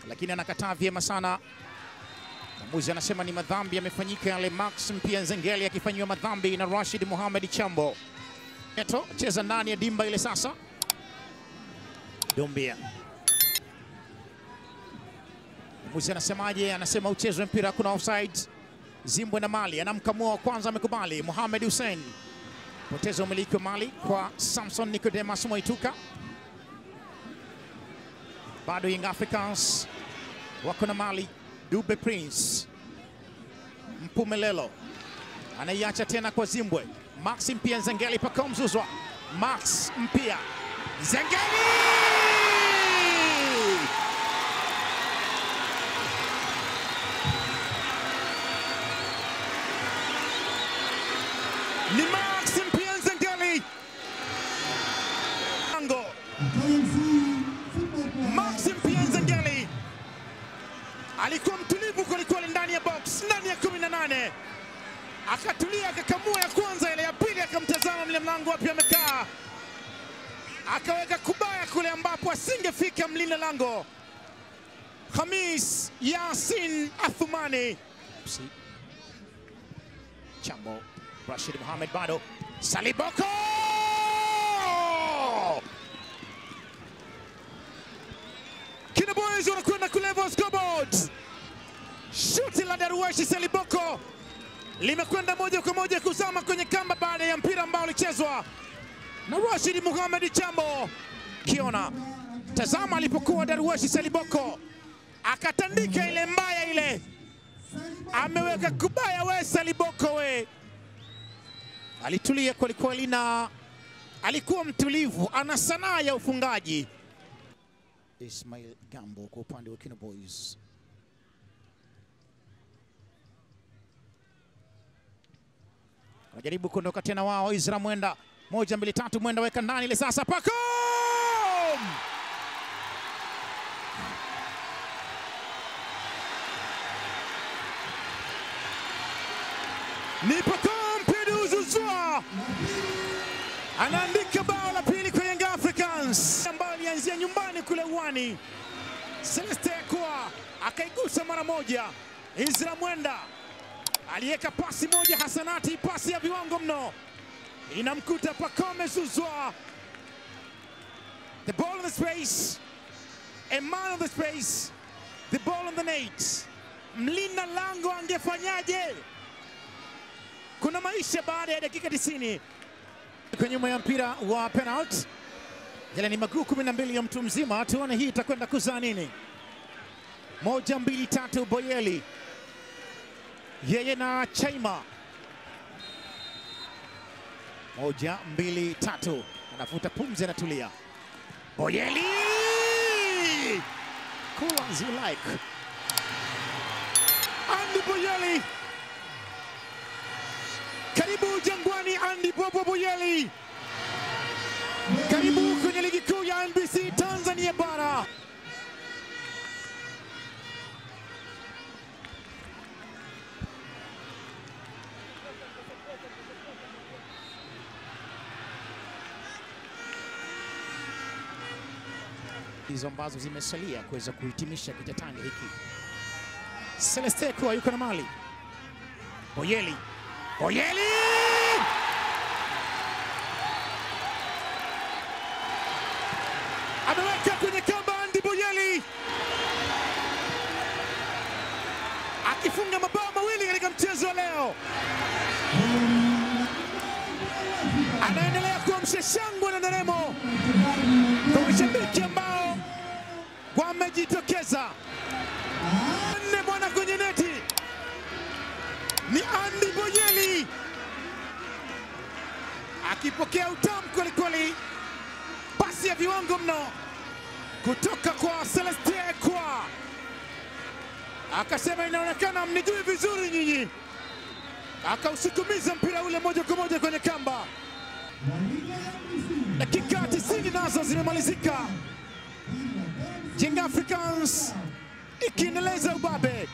lakini anakataa vyema sana. Mwamuzi anasema ni madhambi yamefanyika yale. Max Mpianzengeli akifanywa madhambi na Rashid Mohamed Chambo. Eto cheza ndani ya dimba ile sasa. Dombia. Mwamuzi anasemaje? Anasema uchezwe mpira, kuna offside. Zimbwe na Mali anamkamua wa kwanza, amekubali. Mohamed Hussein poteza umiliki wa Mali kwa Samson Nicodemus Mwaituka. Bado Young Africans wako na Mali. Dube Prince Mpumelelo anaiacha tena kwa Zimbwe. Max Mpia Nzengeli paka mzuzwa. Max Mpia Nzengeli ni Max Mpia Nzengeli. Ango Max Mpia Nzengeli alikuwa mtulivu kwelikweli ndani ya box, ndani ya 18. Akatulia, akakamua ya kwanza, ile ya pili akamtazama mlinda mlango wapi amekaa. Akaweka kubaya kule ambapo asingefika mlinda lango Khamis Yasin Athumani. Chambo, Rashid Mohamed bado. Saliboko! Kina Boys wanakwenda kulevel scoreboard. Shuti la Darwesh Saliboko limekwenda moja kwa moja kuzama kwenye kamba baada ya mpira ambao ulichezwa na Rashid Mohamed Chambo. Kiona, tazama alipokuwa Darwesh Saliboko akatandika ile mbaya ile. Ameweka kubaya we Saliboko we. Alitulia kwelikweli na alikuwa mtulivu, ana sanaa ya ufungaji. Ismail Gambo kwa upande wa Kina Boys. Wanajaribu kuondoka tena wao. Izra Mwenda, 1 2 3, Mwenda weka ndani ile sasa. Pacome! Ni Pacome Pedro Zouzoua anaandika bao la pili kwa Young Africans, ambao alianzia nyumbani kule uwani. Celeste Ekwa akaigusa mara moja. Izra Mwenda aliweka pasi moja hasanati, pasi ya viwango mno, inamkuta Pacome Zouzoua. The ball in the space, a man of the space, the ball on the net. Mlinda lango angefanyaje? Kuna maisha baada ya dakika 90. Kwa nyuma ya mpira wa penalty. Yale ni maguu 12 ya mtu mzima. Tuone hii itakwenda kuzaa nini. 1 2 3, Boyeli yeye na Chaima. 1 2 3, anafuta pumzi, anatulia. Boyeli, cool as you like. Andy Boyeli, karibu Jangwani. Andy Bobo Boyeli, karibu kwenye ligi kuu ya NBC Tanzania bara. Hizo ambazo zimesalia kuweza kuhitimisha kitatani hiki. Celeste Ekwa yuko na Mali. Boyeli, Boyeli ameweka kwenye kamba. Andy Boyeli akifunga mabao mawili katika mchezo wa leo, anaendelea kuamsha shangwe na nderemo kwa mashabiki ambao wamejitokeza. Nne mwana kwenye neti ni Andy Boyeli akipokea utamu kwelikweli, pasi ya viwango mno kutoka kwa Celeste Ekwa. Akasema inaonekana mnijui vizuri nyinyi, akausukumiza mpira ule moja kwa moja kwenye kamba. Dakika 90 nazo zimemalizika, Young Africans ikiendeleza ubabe.